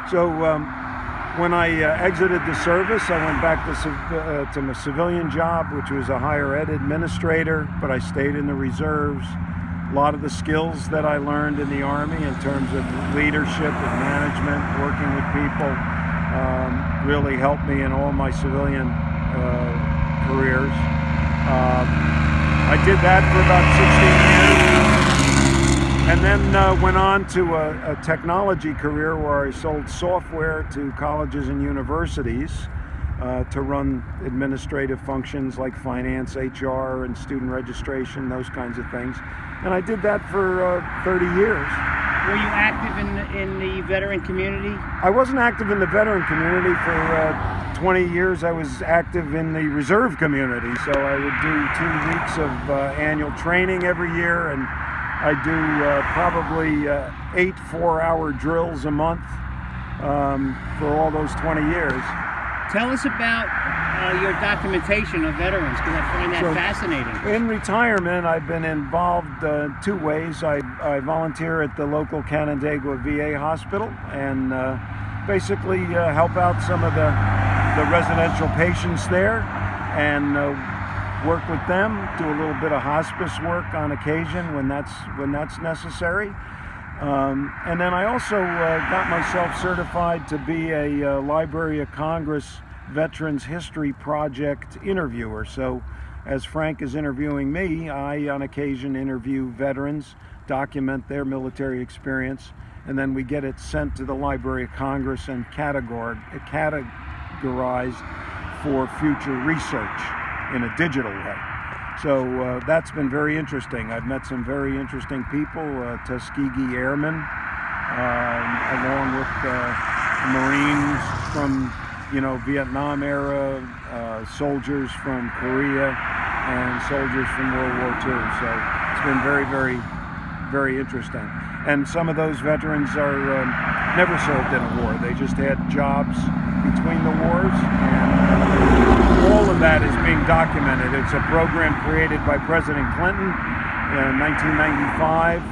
So when I exited the service, I went back to my civilian job, which was a higher ed administrator, but I stayed in the reserves. A lot of the skills that I learned in the Army in terms of leadership and management, working with people, really helped me in all my civilian careers. I did that for about 16 years, and then went on to a technology career where I sold software to colleges and universities to run administrative functions like finance, HR, and student registration, those kinds of things. And I did that for 30 years. Were you active in the veteran community? I wasn't active in the veteran community for 20 years. I was active in the reserve community. So I would do 2 weeks of annual training every year, and I do probably 8 4-hour drills a month for all those 20 years. Tell us about your documentation of veterans, because I find that fascinating. In retirement, I've been involved 2 ways. I volunteer at the local Canandaigua VA hospital and basically help out some of the residential patients there and work with them, do a little bit of hospice work on occasion when that's necessary. And then I also got myself certified to be a Library of Congress Veterans History Project interviewer. So as Frank is interviewing me, I on occasion interview veterans, document their military experience, and then we get it sent to the Library of Congress and categorized for future research in a digital way. So that's been very interesting. I've met some very interesting people, Tuskegee Airmen, along with Marines from Vietnam era, soldiers from Korea, and soldiers from World War II. So it's been very, very, very interesting. And some of those veterans are never served in a war. They just had jobs between the wars, and all of that is being documented. It's a program created by President Clinton in 1995,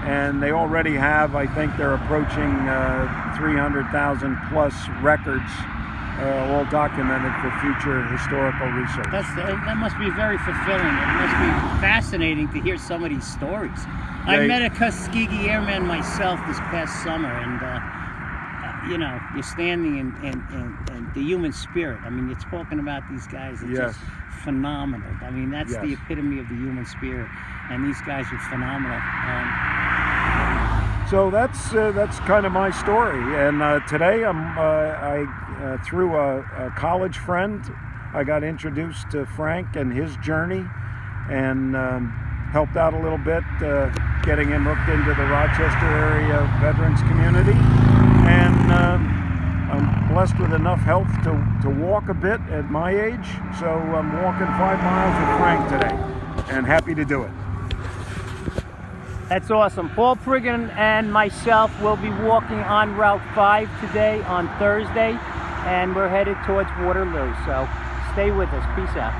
and they already have, I think they're approaching 300,000 plus records, all documented for future historical research. That must be very fulfilling. It must be fascinating to hear some of these stories. I met a Tuskegee Airman myself this past summer, and you're standing in the human spirit. I mean, you're talking about these guys are just phenomenal. I mean, that's the epitome of the human spirit, and these guys are phenomenal. So that's kind of my story. And today through a college friend, I got introduced to Frank and his journey, and helped out a little bit, getting him hooked into the Rochester area veterans community. And I'm blessed with enough health to walk a bit at my age. So I'm walking 5 miles with Frank today, and happy to do it. That's awesome. Paul Priggen and myself will be walking on Route 5 today on Thursday, and we're headed towards Waterloo. So stay with us. Peace out.